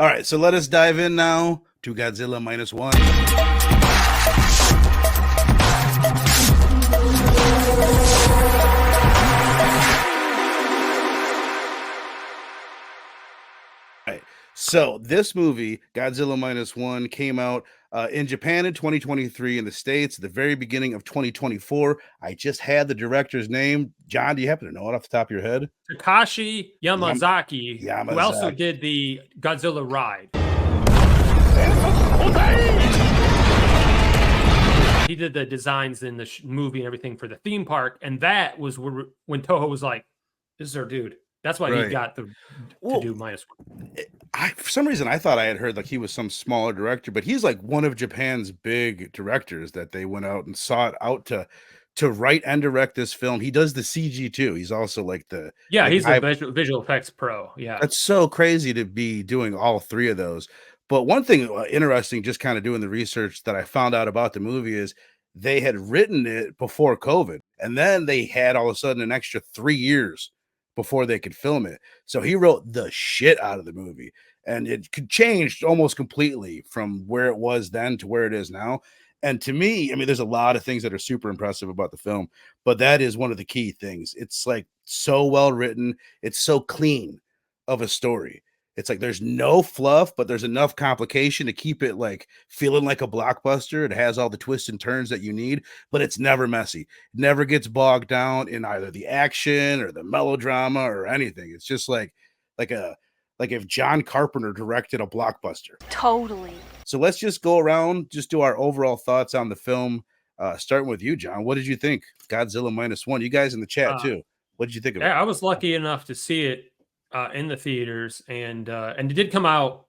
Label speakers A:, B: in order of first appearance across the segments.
A: All right, so let us dive in now to Godzilla Minus One. Right. So this movie, Godzilla Minus One, came out in Japan in 2023, in the States at the very beginning of 2024. I just had the director's name. John, do you happen to know it off the top of your head?
B: Takashi Yamazaki, who also
A: Yamazaki.
B: did the Godzilla ride. He did the designs in the movie and everything for the theme park, and that was when Toho was like, "This is our dude." That's why he got to do Minus One.
A: For some reason, I thought I had heard like he was some smaller director, but he's like one of Japan's big directors that they went out and sought out to write and direct this film. He does the CG too. He's also like
B: he's a visual effects pro. Yeah,
A: that's so crazy to be doing all three of those. But one thing interesting, just kind of doing the research that I found out about the movie is they had written it before COVID, and then they had all of a sudden an extra 3 years before they could film it. So he wrote the shit out of the movie, and it could change almost completely from where it was then to where it is now. And to me, I mean, there's a lot of things that are super impressive about the film, but that is one of the key things. It's like so well written, it's so clean of a story. It's like there's no fluff, but there's enough complication to keep it like feeling like a blockbuster. It has all the twists and turns that you need, but it's never messy. It never gets bogged down in either the action or the melodrama or anything. It's just like if John Carpenter directed a blockbuster.
C: Totally.
A: So let's just go around, just do our overall thoughts on the film. Starting with you, John. What did you think? Godzilla Minus One. You guys in the chat too. What did you think of it?
B: I was lucky enough to see it in the theaters, and it did come out.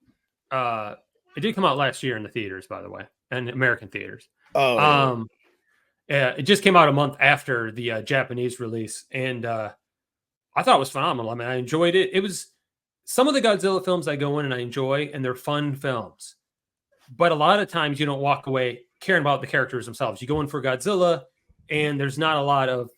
B: It did come out last year in the theaters, by the way, and American theaters.
A: Oh,
B: yeah, it just came out a month after the Japanese release, and I thought it was phenomenal. I mean, I enjoyed it. It was some of the Godzilla films I go in and I enjoy, and they're fun films. But a lot of times you don't walk away caring about the characters themselves. You go in for Godzilla, and there's not a lot of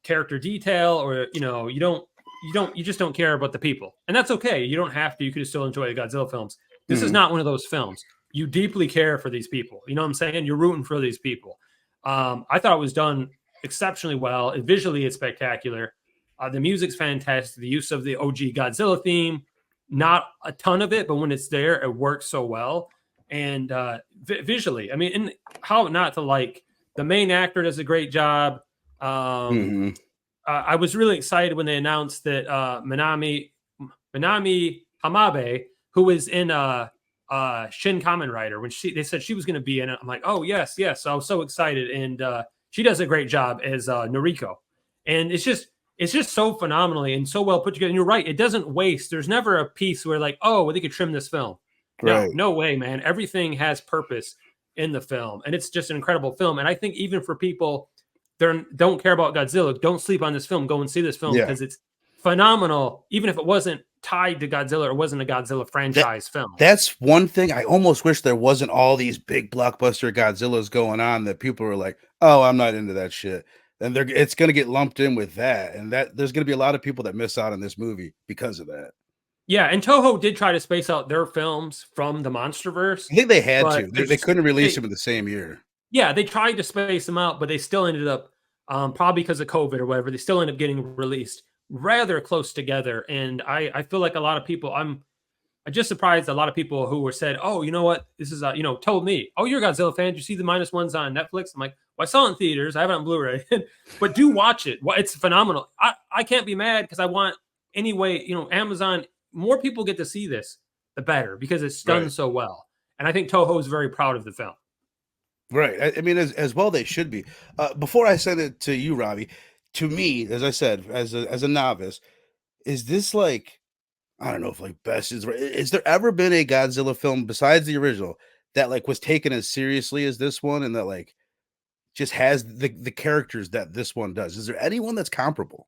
B: character detail, or you just don't care about the people, and that's okay. You don't have to. You could still enjoy the Godzilla films. This is not one of those films. You deeply care for these people. You know what I'm saying? You're rooting for these people. I thought it was done exceptionally well. Visually, it's spectacular. The music's fantastic. The use of the OG Godzilla theme, not a ton of it, but when it's there, it works so well. And visually, I mean, and how not to like, the main actor does a great job. I was really excited when they announced that Minami Hamabe, who was in Shin Kamen Rider, when they said she was going to be in it, I'm like, oh yes. So I was so excited, and she does a great job as Noriko, and it's just so phenomenally and so well put together. And you're right, it doesn't waste. There's never a piece where like, oh, well, they could trim this film.
A: right.
B: No way, man. Everything has purpose in the film, and it's just an incredible film. And I think even for people don't care about Godzilla, don't sleep on this film. Go and see this film because it's phenomenal. Even if it wasn't tied to Godzilla or wasn't a Godzilla franchise film.
A: That's one thing. I almost wish there wasn't all these big blockbuster Godzillas going on that people were like, oh, I'm not into that shit. And it's going to get lumped in with that. And that there's going to be a lot of people that miss out on this movie because of that.
B: Yeah, and Toho did try to space out their films from the MonsterVerse.
A: I think they had to. They couldn't release them in the same year.
B: Yeah, they tried to space them out, but they still ended up, probably because of COVID or whatever, they still ended up getting released rather close together. And I feel like a lot of people, I'm just surprised a lot of people who were said, oh, you know what, this is, told me, oh, you're a Godzilla fan, did you see the Minus Ones on Netflix? I'm like, well, I saw it in theaters, I have it on Blu-ray, but do watch it. Well, it's phenomenal. I can't be mad because I want, anyway, Amazon, more people get to see this, the better, because it's done so well. And I think Toho is very proud of the film.
A: Right. I mean, as well they should be. Before I send it to you, Robbie, to me, as I said, as a novice, is this like, I don't know if like best is right. Is there ever been a Godzilla film besides the original that like was taken as seriously as this one, and that like just has the characters that this one does? Is there anyone that's comparable?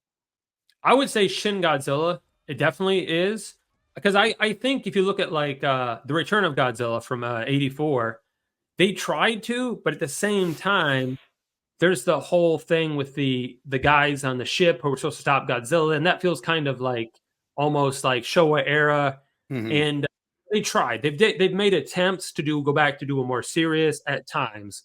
B: I would say Shin Godzilla. It definitely is, because I think if you look at like the Return of Godzilla from '84. They tried to, but at the same time, there's the whole thing with the guys on the ship who were supposed to stop Godzilla, and that feels kind of like almost like Showa era. And they tried. They've made attempts to go back to do a more serious at times.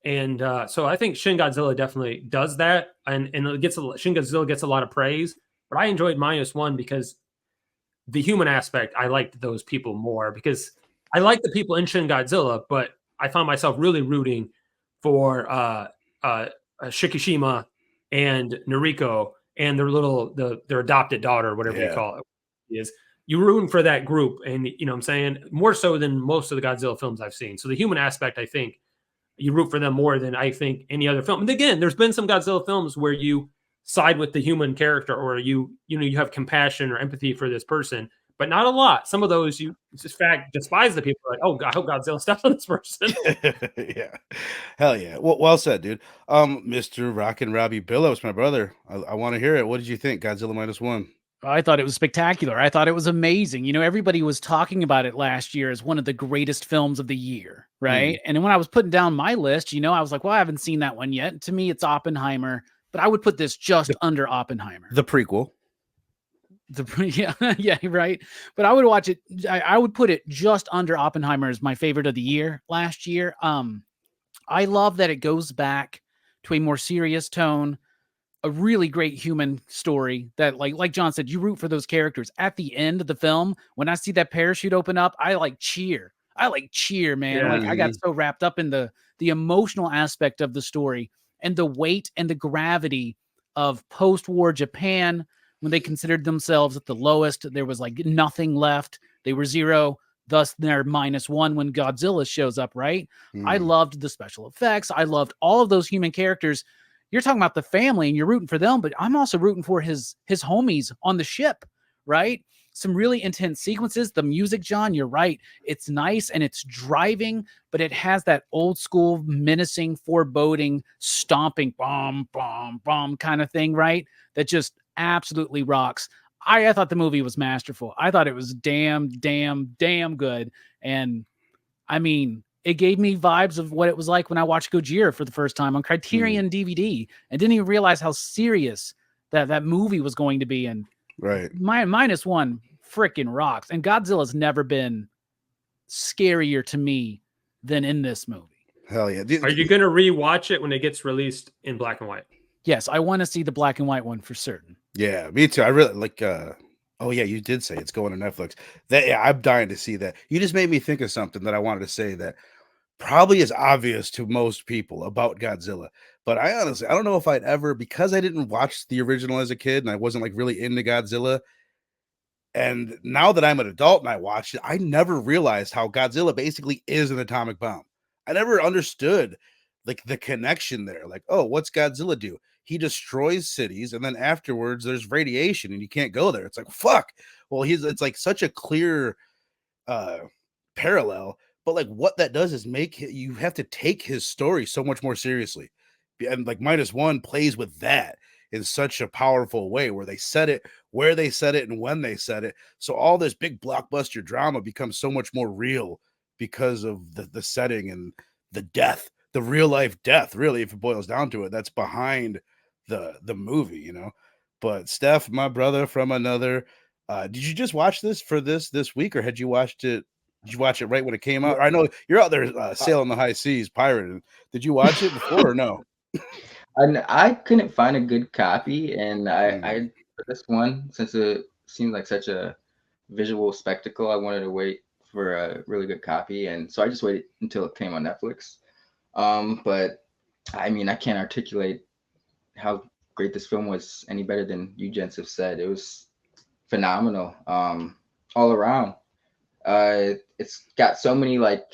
B: And so I think Shin Godzilla definitely does that, and Shin Godzilla gets a lot of praise. But I enjoyed -1 because the human aspect, I liked those people more because I like the people in Shin Godzilla, but I found myself really rooting for Shikishima and Noriko and their adopted daughter, whatever you call it is. You're rooting for that group, and you know what I'm saying, more so than most of the Godzilla films I've seen. So the human aspect, I think, you root for them more than I think any other film. And again, there's been some Godzilla films where you side with the human character, or you have compassion or empathy for this person, but not a lot. Some of those you just despise the people. Like, oh, I hope Godzilla steps on this person.
A: Yeah, hell yeah. Well said, dude. Mr. Rockin' Robbie Billows, my brother. I want to hear it. What did you think, Godzilla -1?
C: I thought it was spectacular. I thought it was amazing. You know, everybody was talking about it last year as one of the greatest films of the year, right? And when I was putting down my list, you know, I was like, well, I haven't seen that one yet. To me, it's Oppenheimer, but I would put this just under Oppenheimer.
A: The prequel.
C: Yeah, right. But I would watch it. I would put it just under Oppenheimer as my favorite of the year last year. I love that it goes back to a more serious tone, a really great human story that like John said, you root for those characters. At the end of the film, when I see that parachute open up, I cheer, man.
B: Yeah.
C: Like I got so wrapped up in the emotional aspect of the story and the weight and the gravity of post-war Japan when they considered themselves at the lowest. There was like nothing left. They were zero. Thus, they're -1 when Godzilla shows up, right? I loved the special effects. I loved all of those human characters. You're talking about the family and you're rooting for them, but I'm also rooting for his homies on the ship, right? Some really intense sequences. The music, John, you're right. It's nice and it's driving, but it has that old school menacing, foreboding, stomping, bomb, bomb, bomb kind of thing, right? That just absolutely rocks. I thought the movie was masterful. I thought it was damn good. And I mean, it gave me vibes of what it was like when I watched Gojira for the first time on Criterion DVD and didn't even realize how serious that movie was going to be. And
A: right,
C: -1 freaking rocks. And Godzilla's never been scarier to me than in this movie.
A: Hell yeah.
B: Are you going to rewatch it when it gets released in black and white?
C: Yes, I want to see the black and white one for certain.
A: Yeah, me too. I really like. Oh yeah, you did say it's going to Netflix. I'm dying to see that. You just made me think of something that I wanted to say that probably is obvious to most people about Godzilla. But I don't know if I'd ever, because I didn't watch the original as a kid and I wasn't like really into Godzilla. And now that I'm an adult and I watched it, I never realized how Godzilla basically is an atomic bomb. I never understood like the connection there. Like, oh, what's Godzilla do? He destroys cities, and then afterwards there's radiation and you can't go there. It's like, fuck. Well, it's like such a clear parallel, but like what that does is you have to take his story so much more seriously. And like -1 plays with that in such a powerful way where they said it, where they said it, and when they said it. So all this big blockbuster drama becomes so much more real because of the setting and the death, the real life death, really, if it boils down to it, that's behind the movie, you know. But Steph, my brother from another, did you just watch this for this week, or had you watched it? Did you watch it right when it came out? I know you're out there sailing the high seas, pirating. Did you watch it before or no?
D: I couldn't find a good copy, and I for this one, since it seemed like such a visual spectacle, I wanted to wait for a really good copy, and so I just waited until it came on Netflix. But I mean, I can't articulate how great this film was any better than you gents have said. It was phenomenal, all around. It's got so many like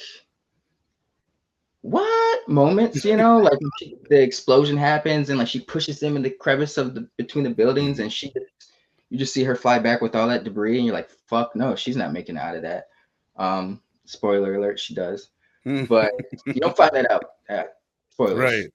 D: what moments, you know, like the explosion happens and like she pushes him in the crevice of between the buildings, and you just see her fly back with all that debris, and you're like, fuck no, she's not making it out of that. Spoiler alert, she does, but you don't find that out. Spoilers.
A: Right.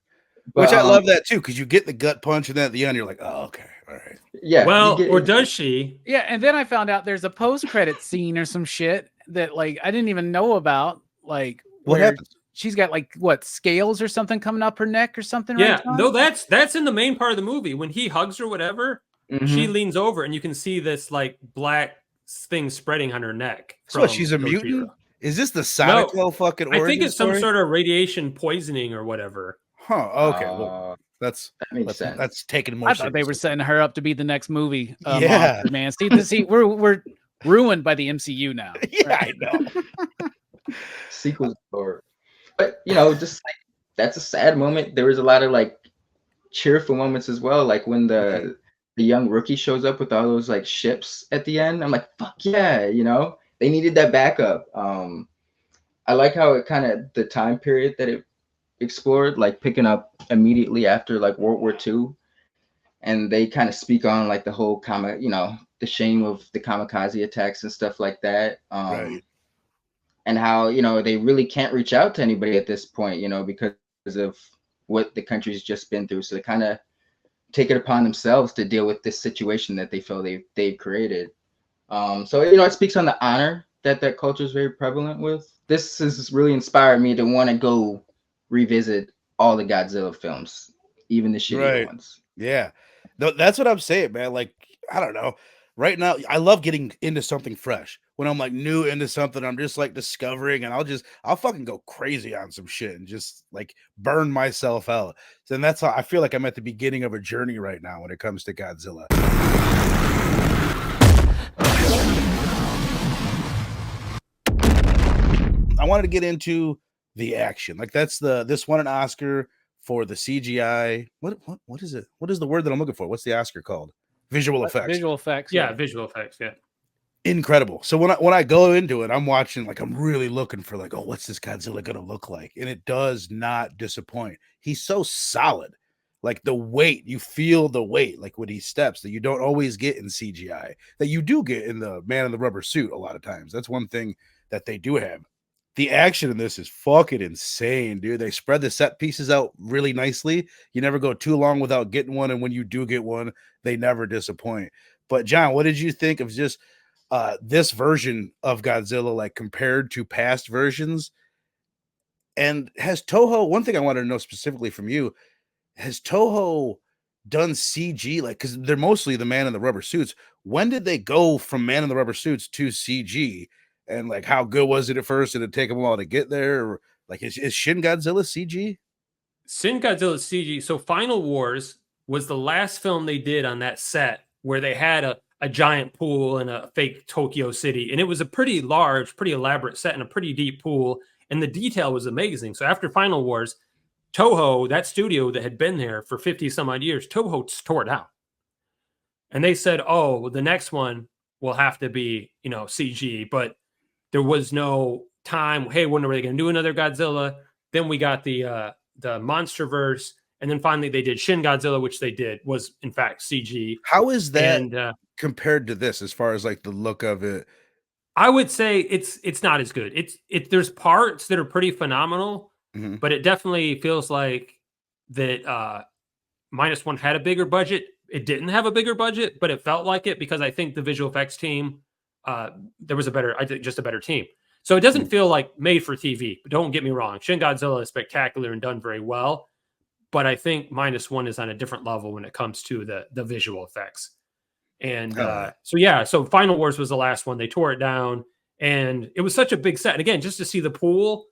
D: But,
A: which I love that too, because you get the gut punch, and then at the end you're like, oh, okay, all right.
D: Yeah.
B: Well, or does she?
C: Yeah, and then I found out there's a post-credit scene or some shit that like I didn't even know about. Like,
A: what happens?
C: She's got like what, scales or something coming up her neck or something.
B: Yeah,
C: right,
B: no, that's in the main part of the movie when he hugs her, whatever. She leans over, and you can see this like black thing spreading on her neck.
A: So what, she's a
B: Gojira.
A: mutant? Is this the
B: No,
A: Sonic fucking origin
B: I think it's
A: story?
B: some sort of radiation poisoning or whatever.
A: Huh. Okay. Well,
D: that makes sense.
A: That's taken more.
C: I thought they were setting her up to be the next movie.
A: Yeah,
C: monster, man. See, we're ruined by the MCU now.
A: Yeah, I know.
D: Sequels or, but just like that's a sad moment. There was a lot of like cheerful moments as well, like when the young rookie shows up with all those like ships at the end. I'm like, fuck yeah, they needed that backup. I like how it kind of the time period that it explored, like picking up immediately after like World War II, and they kind of speak on like the whole the shame of the kamikaze attacks and stuff like that.
A: Right.
D: And how they really can't reach out to anybody at this point, because of what the country's just been through. So they kind of take it upon themselves to deal with this situation that they feel they've created. So it speaks on the honor that culture is very prevalent with. This has really inspired me to want to go revisit all the Godzilla films, even the shitty ones.
A: Yeah, no, that's what I'm saying, man. Like, I don't know. Right now, I love getting into something fresh. When I'm like new into something, I'm just like discovering, and I'll fucking go crazy on some shit and just like burn myself out. So and that's how I feel like I'm at the beginning of a journey right now when it comes to Godzilla. I wanted to get into the action. Like this won an Oscar for the CGI. What is it? What is the word that I'm looking for? What's the Oscar called? Visual effects.
C: Visual effects.
B: Yeah, visual effects. Yeah.
A: Incredible. So when I go into it, I'm watching, like, I'm really looking for like, oh, what's this Godzilla gonna look like? And it does not disappoint. He's so solid. Like the weight, you feel the weight, like when he steps, that you don't always get in CGI, that you do get in the Man in the Rubber Suit a lot of times. That's one thing that they do have. The action in this is fucking insane, dude. They spread the set pieces out really nicely. You never go too long without getting one, and when you do get one, they never disappoint. But John, what did you think of just this version of Godzilla, like compared to past versions? And has Toho, one thing I wanted to know specifically from you, has Toho done CG? Like, because they're mostly the Man in the Rubber Suits. When did they go from Man in the Rubber Suits to CG? And like, how good was it at first? Did it take them a while to get there? Or, like, is Shin Godzilla CG?
B: Shin Godzilla CG. So Final Wars was the last film they did on that set where they had a giant pool and a fake Tokyo city. And it was a pretty large, pretty elaborate set and a pretty deep pool. And the detail was amazing. So after Final Wars, Toho, that studio that had been there for 50 some odd years, Toho tore it down. And they said, oh, the next one will have to be, CG. But there was no time. Hey, when are they going to do another Godzilla? Then we got the MonsterVerse. And then finally they did Shin Godzilla, which they did was in fact CG.
A: How is that compared to this, as far as like the look of it?
B: I would say it's not as good. There's parts that are pretty phenomenal, but it definitely feels like that Minus One had a bigger budget. It didn't have a bigger budget, but it felt like it because I think the visual effects team, there was just a better team. So it doesn't feel like made for TV. But don't get me wrong. Shin Godzilla is spectacular and done very well. But I think Minus One is on a different level when it comes to the visual effects. And so Final Wars was the last one. They tore it down. And it was such a big set. And again, just to see the pool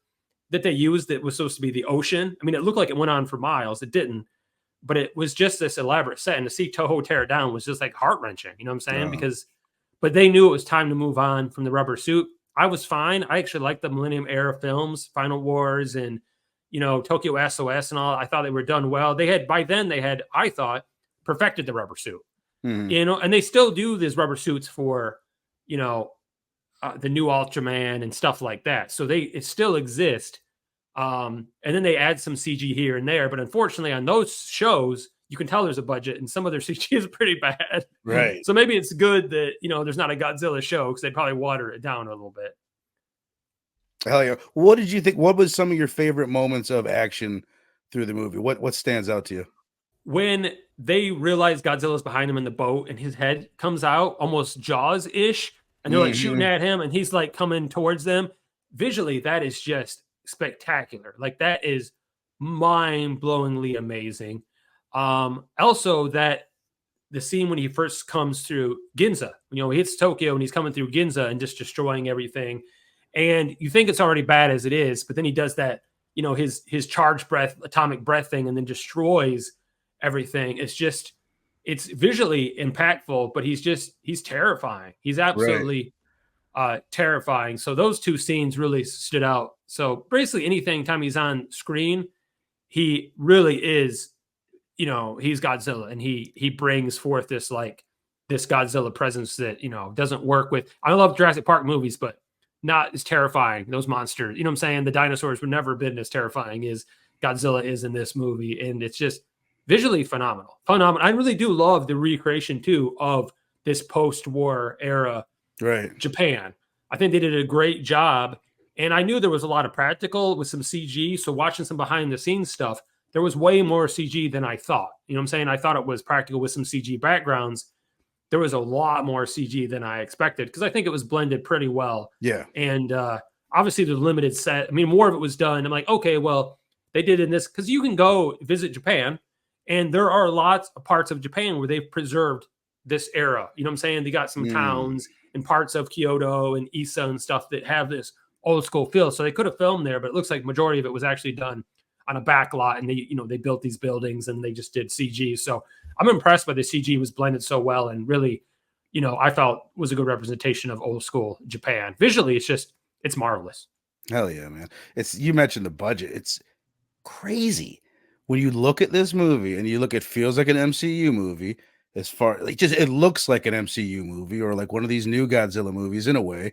B: that they used that was supposed to be the ocean. I mean, it looked like it went on for miles. It didn't. But it was just this elaborate set. And to see Toho tear it down was just like heart-wrenching. You know what I'm saying? But they knew it was time to move on from the rubber suit. I was fine. I actually liked the Millennium Era films, Final Wars and, Tokyo SOS and all. I thought they were done well. By then, I thought, perfected the rubber suit. And they still do these rubber suits for, the new Ultraman and stuff like that. So it still exists. And then they add some CG here and there. But unfortunately, on those shows, you can tell there's a budget and some of their CG is pretty bad.
A: Right.
B: So maybe it's good that, there's not a Godzilla show because they'd probably water it down a little bit.
A: Hell yeah. What did you think? What was some of your favorite moments of action through the movie? What stands out to you?
B: When they realize Godzilla's behind him in the boat and his head comes out almost Jaws-ish and they're like shooting at him and he's like coming towards them. Visually, that is just spectacular. Like that is mind-blowingly amazing. Also that the scene when he first comes through Ginza, you know, he hits Tokyo and he's coming through Ginza and just destroying everything. And you think it's already bad as it is, but then he does that, you know, his charge breath, atomic breath thing, and then destroys everything. It's visually impactful, but he's terrifying. He's absolutely terrifying. So those two scenes really stood out. So basically anything time he's on screen, he really is, you know, he's Godzilla, and he brings forth this Godzilla presence that, you know, doesn't work with. I love Jurassic Park movies, but not as terrifying. Those monsters, you know what I'm saying? The dinosaurs would never have been as terrifying as Godzilla is in this movie. And it's just visually phenomenal. I really do love the recreation too of this post-war era Japan. I think they did a great job. And I knew there was a lot of practical with some CG. So watching some behind the scenes stuff, there was way more CG than I thought. You know what I'm saying? I thought it was practical with some CG backgrounds. There was a lot more CG than I expected because I think it was blended pretty well.
A: Yeah.
B: And obviously the limited set. I mean, more of it was done. I'm like, okay, well, they did in this because you can go visit Japan, and there are lots of parts of Japan where they've preserved this era. You know what I'm saying? They got some towns and parts of Kyoto and Isa and stuff that have this old school feel. So they could have filmed there, but it looks like majority of it was actually done on a back lot, and they built these buildings and they just did CG. So I'm impressed by the CG was blended so well, and really, you know, I felt was a good representation of old school Japan. Visually, it's marvelous.
A: Hell yeah, man. You mentioned the budget. It's crazy when you look at this movie and it feels like an MCU movie as far like it looks like an MCU movie or like one of these new Godzilla movies in a way.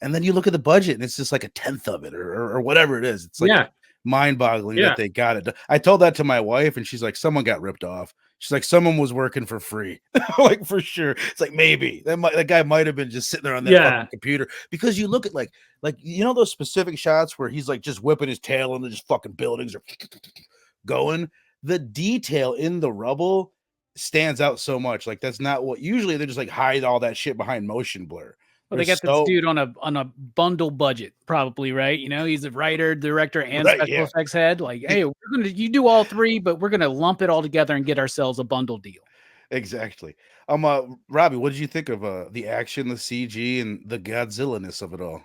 A: And then you look at the budget and it's just like a tenth of it or whatever it is. It's like mind-boggling that they got it. I told that to my wife and she's like, someone got ripped off. She's like, someone was working for free. Like for sure. It's like maybe that guy might have been just sitting there on that fucking computer, because you look at like you know those specific shots where he's like just whipping his tail and the just fucking buildings are going. The detail in the rubble stands out so much. Like that's not what usually they just like hide all that shit behind motion blur.
C: Well, they got this dude on a bundle budget, probably, right? You know, he's a writer, director, and special effects head. Like, hey, you do all three, but we're gonna lump it all together and get ourselves a bundle deal.
A: Exactly. Robbie, what did you think of the action, the CG, and the Godzilla-ness of it all?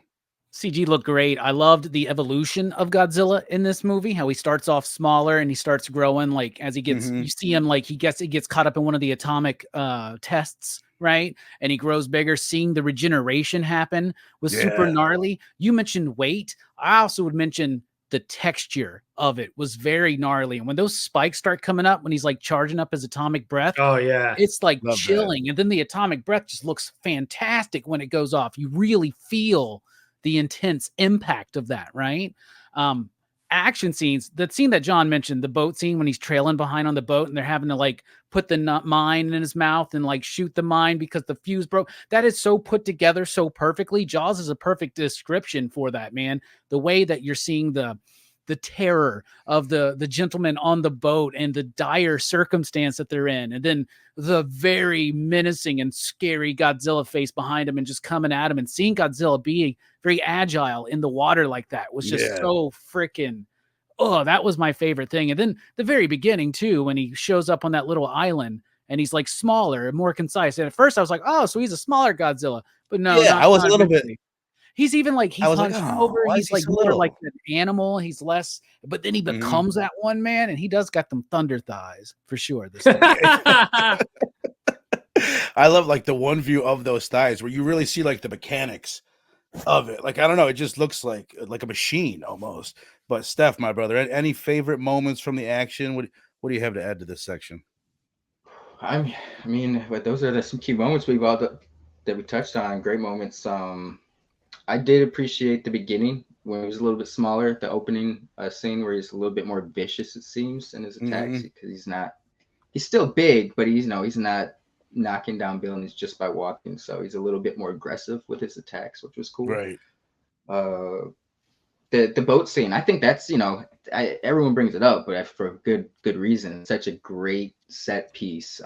C: CG looked great. I loved the evolution of Godzilla in this movie, how he starts off smaller and he starts growing, like as he gets you see him like he gets caught up in one of the atomic tests, right? And he grows bigger. Seeing the regeneration happen was super gnarly. You mentioned weight. I also would mention the texture of it was very gnarly. And when those spikes start coming up, when he's like charging up his atomic breath, it's like chilling. And then the atomic breath just looks fantastic when it goes off. You really feel the intense impact of that, right? Action scenes, the scene that John mentioned, the boat scene when he's trailing behind on the boat and they're having to like put the mine in his mouth and like shoot the mine because the fuse broke. That is so put together so perfectly. Jaws is a perfect description for that, man. The way that you're seeing the terror of the gentleman on the boat and the dire circumstance that they're in. And then the very menacing and scary Godzilla face behind him and just coming at him, and seeing Godzilla being very agile in the water like that was just so freaking, that was my favorite thing. And then the very beginning too, when he shows up on that little island and he's like smaller and more concise. And at first I was like, oh, so he's a smaller Godzilla, but no,
A: I was a little bit.
C: He's even like, he's hunched over. He's like more
A: little?
C: like an animal. He's less, but then he becomes that one, man. And he does got them thunder thighs for sure. This
A: I love like the one view of those thighs where you really see like the mechanics of it. Like, I don't know. It just looks like a machine almost. But Steph, my brother, any favorite moments from the action? What do you have to add to this section?
D: I mean, but those are some key moments that we touched on. Great moments. I did appreciate the beginning when he was a little bit smaller, the opening scene where he's a little bit more vicious, it seems, in his attacks, because he's still big, but he's not knocking down buildings just by walking. So he's a little bit more aggressive with his attacks, which was cool. Right. The boat scene, I think that's, everyone brings it up, but for good reason. Such a great set piece.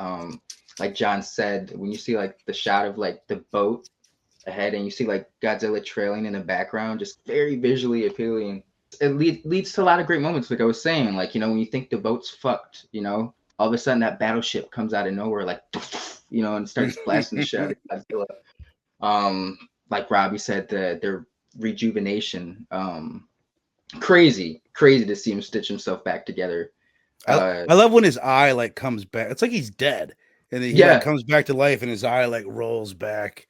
D: Like John said, when you see like the shot of like the boat ahead and you see like Godzilla trailing in the background, just very visually appealing. It leads to a lot of great moments. Like I was saying, like, when you think the boat's fucked, all of a sudden that battleship comes out of nowhere, like and starts blasting the shit out of Godzilla. Like Robbie said, their rejuvenation, crazy to see him stitch himself back together.
A: I love when his eye like comes back. It's like he's dead, and then he like comes back to life, and his eye like rolls back.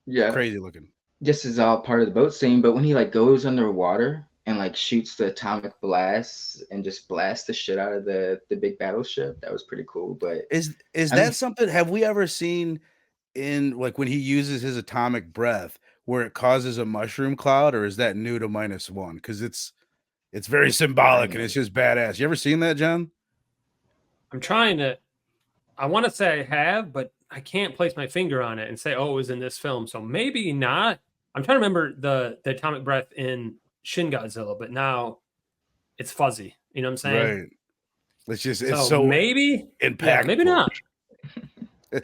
D: Yeah,
A: crazy looking.
D: This is all part of the boat scene, but when he like goes underwater and like shoots the atomic blasts and just blasts the shit out of the big battleship, that was pretty cool. But
A: is that something? Have we ever seen in like when he uses his atomic breath where it causes a mushroom cloud, or is that new to -1? Because it's very symbolic and it's just badass. You ever seen that, John?
B: I'm trying to. I want to say I have, but I can't place my finger on it and say, oh, it was in this film. So maybe not. I'm trying to remember the atomic breath in Shin Godzilla, but now it's fuzzy. You know what I'm saying?
A: Right. It's so
B: maybe
A: impactful.
B: Yeah, maybe not.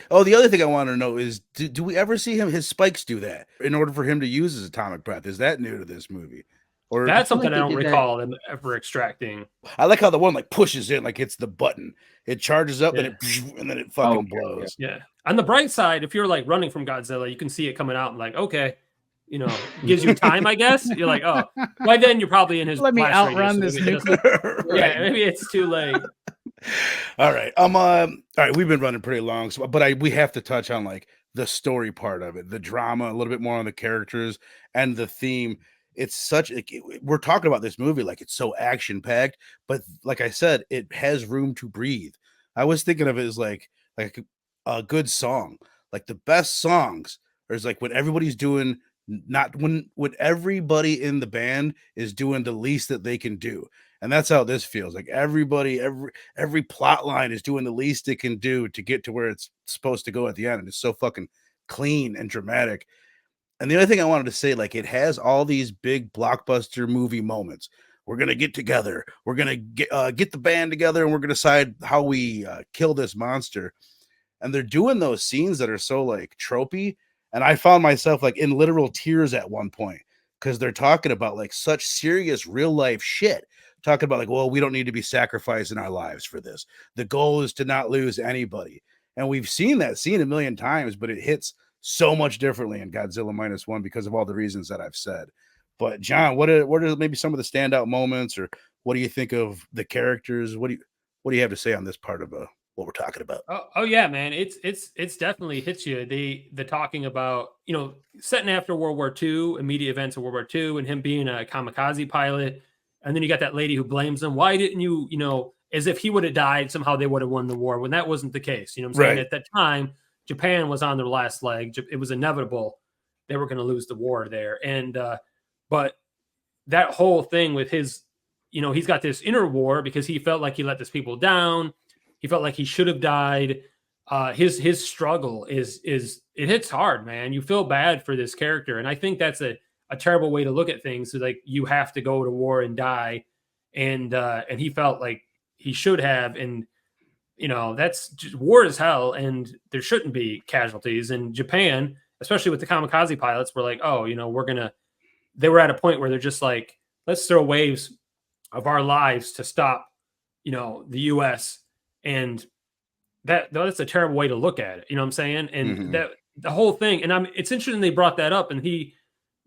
A: Oh, the other thing I want to know is, do we ever see his spikes do that in order for him to use his atomic breath? Is that new to this movie? Or
B: that's something I don't recall them ever extracting.
A: I like how the one like pushes in, like it's the button. It charges up and then it fucking blows.
B: Yeah. On the bright side, if you're like running from Godzilla, you can see it coming out and like, okay, gives you time, I guess. You're like, oh, by then you're probably in his.
C: Let me outrun this nuclear.
B: Yeah, maybe it's too late.
A: All right. All right. We've been running pretty long, but we have to touch on like the story part of it, the drama, a little bit more on the characters and the theme. It's we're talking about this movie like it's so action packed, but like I said, it has room to breathe. I was thinking of it as like a good song, like the best songs. There's like when everybody's doing when everybody in the band is doing the least that they can do. And that's how this feels. Like everybody, every plot line is doing the least it can do to get to where it's supposed to go at the end. And it's so fucking clean and dramatic. And the other thing I wanted to say, like, it has all these big blockbuster movie moments. We're going to get together. We're going to get the band together, and we're going to decide how we kill this monster. And they're doing those scenes that are so, like, tropey. And I found myself, like, in literal tears at one point because they're talking about, like, such serious real-life shit. Talking about, like, well, we don't need to be sacrificing our lives for this. The goal is to not lose anybody. And we've seen that scene a million times, but it hits so much differently in Godzilla -1 because of all the reasons that I've said. But John, what are maybe some of the standout moments, or what do you think of the characters? What do you have to say on this part of what we're talking about?
B: Oh yeah, man, it's definitely hits you. The talking about setting after World War II, immediate events of World War II, and him being a kamikaze pilot, and then you got that lady who blames him. Why didn't you as if he would have died somehow they would have won the war when that wasn't the case. You know what I'm saying? At that time, Japan was on their last leg. It was inevitable they were going to lose the war there. And but that whole thing with his, he's got this inner war because he felt like he let these people down. He felt like he should have died. His struggle is it hits hard, man. You feel bad for this character, and I think that's a terrible way to look at things. So like you have to go to war and die, and he felt like he should have, and that's just, war is hell, and there shouldn't be casualties. And Japan, especially with the kamikaze pilots, were like, oh, they were at a point where they're just like, let's throw waves of our lives to stop, the U.S. And that's a terrible way to look at it. You know what I'm saying? And that the whole thing, and it's interesting they brought that up, and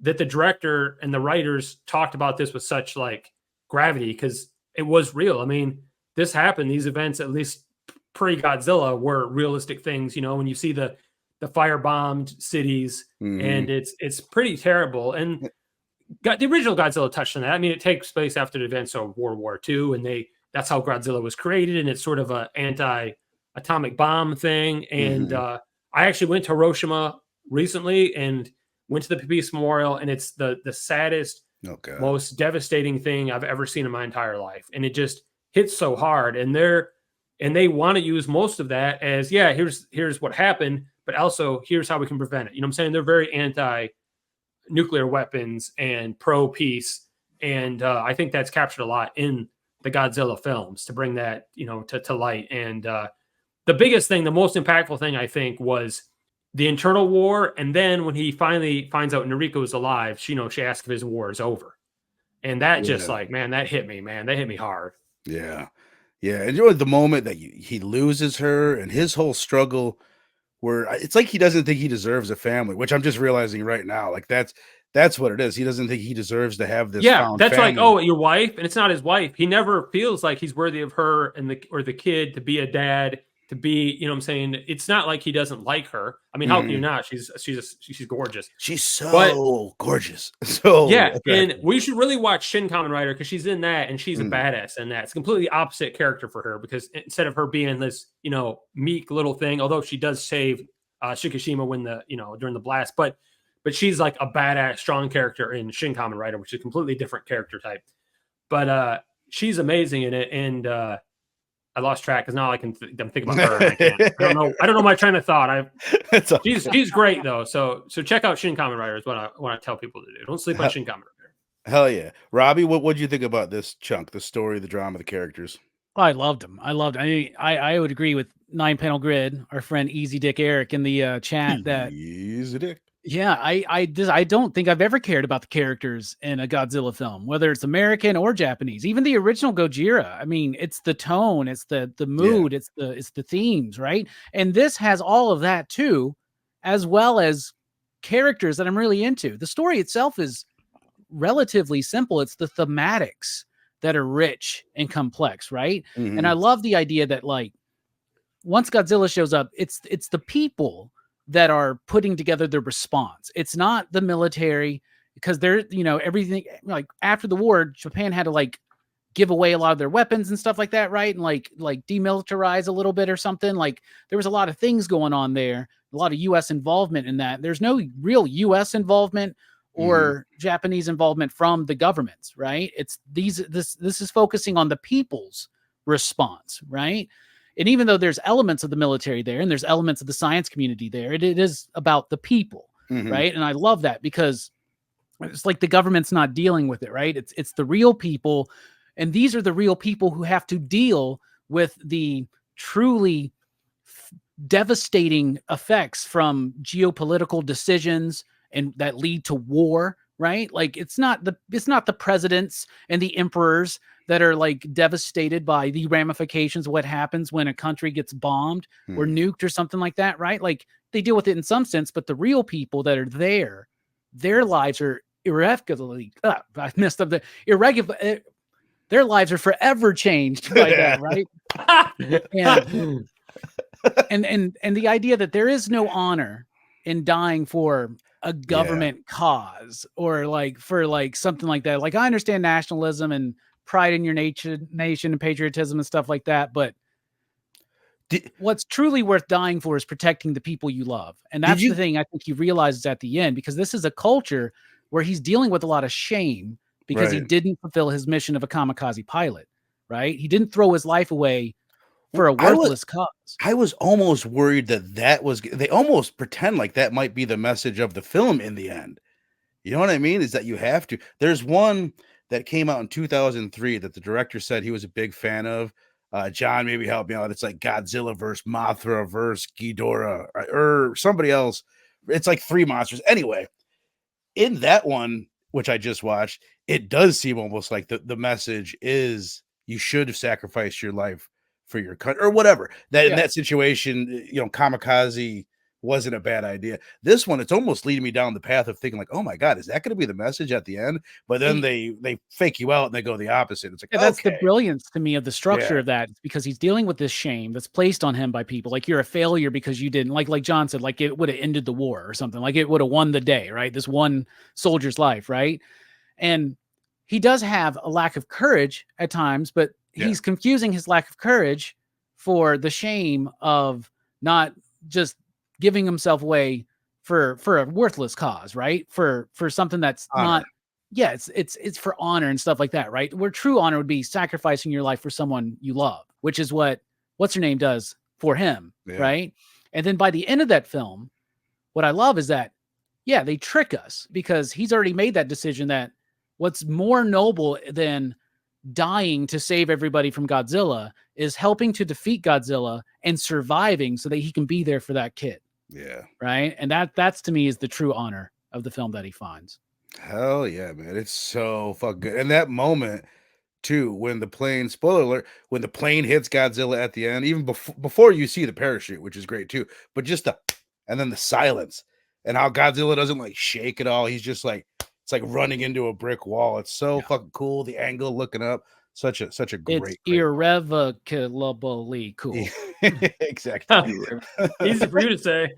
B: that the director and the writers talked about this with such like gravity because it was real. I mean, this happened. These events, at least pre-Godzilla, were realistic things. When you see the firebombed cities, and it's pretty terrible. And the original Godzilla touched on that. I mean, it takes place after the events of World War II, and that's how Godzilla was created, and it's sort of an anti-atomic bomb thing. And I actually went to Hiroshima recently and went to the Peace Memorial, and it's the saddest, most devastating thing I've ever seen in my entire life. And it just hits so hard. And they want to use most of that as, here's what happened, but also here's how we can prevent it. You know what I'm saying? They're very anti-nuclear weapons and pro-peace. And I think that's captured a lot in the Godzilla films to bring that, to light. And the biggest thing, the most impactful thing, I think, was the internal war. And then when he finally finds out Noriko is alive, she asks if his war is over. And that just like, man, that hit me, man. That hit me hard. Yeah.
A: Yeah. And the moment that he loses her and his whole struggle where it's like he doesn't think he deserves a family, which I'm just realizing right now. Like that's what it is. He doesn't think he deserves to have this.
B: Yeah,
A: found
B: that's like,
A: family.
B: oh, your wife, and it's not his wife. He never feels like he's worthy of her and the kid to be a dad, to be, you know what I'm saying? It's not like he doesn't like her. I mean, how can you not? She's gorgeous.
A: She's
B: But
A: so gorgeous. So
B: yeah, and
A: attractive.
B: we should really watch Shin Kamen Rider because she's in that and she's a
A: Mm.
B: badass in that. It's a completely opposite character for her because instead of her being this, you know, meek little thing, although she does save Shikishima when during the blast, but she's like a badass, strong character in Shin Kamen Rider, which is a completely different character type. But she's amazing in it, and I lost track because now I'm thinking about her. And I can't. I don't know my train of thought. She's great though. So check out Shin Kamen Rider is what I tell people to do. Don't sleep on Shin Kamen Rider.
A: Hell yeah, Robbie, what do you think about this chunk? The story, the drama, the characters.
C: I loved him. I would agree with 9-Panel Grid, our friend Easy Dick Eric in the chat that
A: He's a dick.
C: yeah, I don't think I've ever cared about the characters in a Godzilla film, whether it's American or Japanese. Even the original Gojira. I mean, it's the tone, it's the mood, it's the themes, right? And this has all of that too, as well as characters that I'm really into. The story itself is relatively simple. It's the thematics that are rich and complex, right?
A: Mhm.
C: And I love the idea that like once Godzilla shows up, it's the people that are putting together the response. It's not the military because they're, everything like after the war, Japan had to like give away a lot of their weapons and stuff like that, right? And like demilitarize a little bit or something. Like there was a lot of things going on there, a lot of US involvement in that. There's no real US involvement or Japanese involvement from the governments, right? It's this is focusing on the people's response, right? And even though there's elements of the military there and there's elements of the science community there, it is about the people, right? And I love that because it's like the government's not dealing with it, right? It's the real people, and these are the real people who have to deal with the truly devastating effects from geopolitical decisions and that lead to war, right? Like it's not the presidents and the emperors that are like devastated by the ramifications of what happens when a country gets bombed or nuked or something like that, right? Like they deal with it in some sense, but the real people that are there, their lives are irrevocably, I messed up irregular. Their lives are forever changed by that, right? and the idea that there is no honor in dying for a government cause or like for like something like that. Like I understand nationalism and pride in your nation and patriotism and stuff like that, but what's truly worth dying for is protecting the people you love. And that's the thing I think he realizes at the end, because this is a culture where he's dealing with a lot of shame because he didn't fulfill his mission of a kamikaze pilot, right? He didn't throw his life away for a worthless cause.
A: I was almost worried that was, they almost pretend like that might be the message of the film in the end. You know what I mean? Is that you have to, there's one that came out in 2003 that the director said he was a big fan of. John, maybe help me out. It's like Godzilla versus Mothra versus Ghidorah or somebody else. It's like three monsters. Anyway, in that one, which I just watched, it does seem almost like the message is you should have sacrificed your life for your country or whatever. That in that situation, kamikaze wasn't a bad idea. This one, it's almost leading me down the path of thinking like, oh my God, is that going to be the message at the end? But then they fake you out and they go the opposite. It's like,
C: that's the brilliance to me of the structure of that. It's because he's dealing with this shame that's placed on him by people. Like you're a failure because you didn't, like John said, like it would have ended the war or something. Like it would have won the day, right? This one soldier's life, right? And he does have a lack of courage at times, but he's confusing his lack of courage for the shame of not just giving himself away for a worthless cause, right? For something that's not, it's for honor and stuff like that, right? Where true honor would be sacrificing your life for someone you love, which is what's her name does for him, right? And then by the end of that film, what I love is that, they trick us because he's already made that decision that what's more noble than dying to save everybody from Godzilla is helping to defeat Godzilla and surviving so that he can be there for that kid.
A: Yeah.
C: Right. And that's to me is the true honor of the film that he finds.
A: Hell yeah, man. It's so fucking good. And that moment too, when the plane, spoiler alert, when the plane hits Godzilla at the end, even before you see the parachute, which is great too, but just and then the silence, and how Godzilla doesn't like shake at all. He's just like, it's like running into a brick wall. It's so fucking cool. The angle looking up, such a great.
C: It's irrevocably cool.
A: Exactly.
B: Easy for you to say.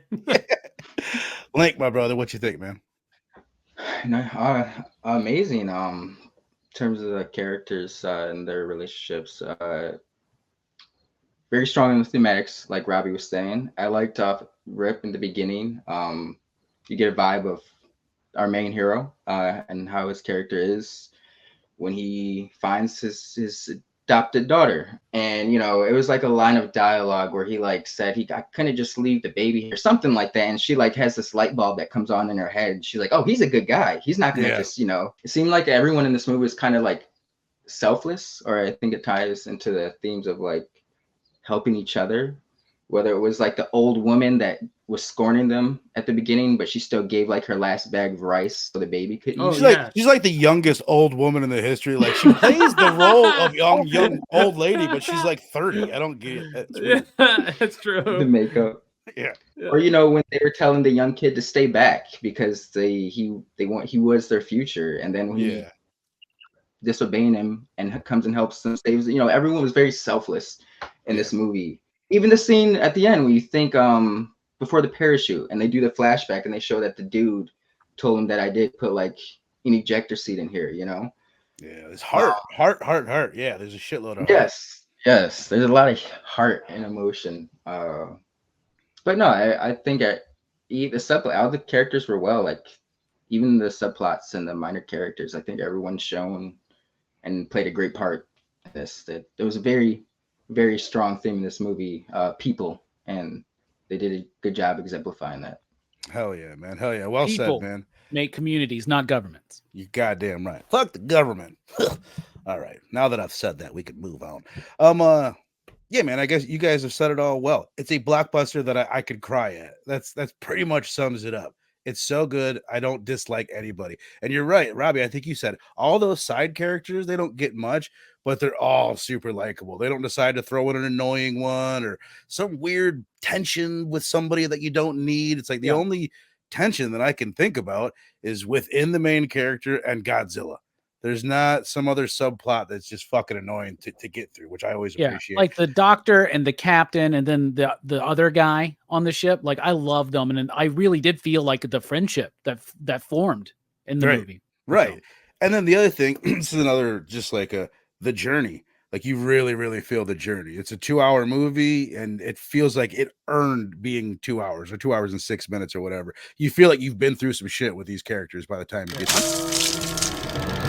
A: Link, my brother, what you think, man?
D: No, amazing. In terms of the characters and their relationships, very strong in the thematics, like Robbie was saying. I liked Rip in the beginning. You get a vibe of our main hero and how his character is when he finds his adopted daughter. And it was like a line of dialogue where he like said I couldn't just leave the baby here, something like that. And she like has this light bulb that comes on in her head. She's like, oh, he's a good guy, he's not gonna just it seemed like everyone in this movie was kind of like selfless, or I think it ties into the themes of like helping each other, whether it was like the old woman that was scorning them at the beginning, but she still gave like her last bag of rice so the baby could eat.
A: She's like the youngest old woman in the history. Like she plays the role of young old lady, but she's like 30. I don't get it.
B: That's true.
D: The makeup.
A: Yeah.
D: Or when they were telling the young kid to stay back because he was their future, and then when he disobeying him and comes and helps them, saves. Everyone was very selfless in this movie. Even the scene at the end where you think before the parachute, and they do the flashback and they show that the dude told him that I did put like an ejector seat in here. Yeah,
A: it's heart. Yeah, there's a shitload of heart.
D: Yes, there's a lot of heart and emotion. But no, I think all the characters were well, like even the subplots and the minor characters. I think everyone's shown and played a great part in this. That there was a very, very strong theme in this movie, people, and they did a good job exemplifying that.
A: Hell yeah, man. Hell yeah. Well
C: People
A: said, man.
C: Make communities, not governments.
A: You goddamn right. Fuck the government. All right. Now that I've said that, we can move on. Yeah, man, I guess you guys have said it all well. It's a blockbuster that I could cry at. That's pretty much sums it up. It's so good. I don't dislike anybody. And you're right, Robbie. I think you said all those side characters, they don't get much, but they're all super likable. They don't decide to throw in an annoying one or some weird tension with somebody that you don't need. It's like the only tension that I can think about is within the main character and Godzilla. There's not some other subplot that's just fucking annoying to get through, which I always appreciate.
C: Like the doctor and the captain and then the other guy on the ship. Like I love them. And I really did feel like the friendship that formed in the movie.
A: Right. So. And then the other thing, this is another, just like the journey. Like you really, really feel the journey. It's a 2-hour movie and it feels like it earned being 2 hours or 2 hours and 6 minutes or whatever. You feel like you've been through some shit with these characters by the time you get to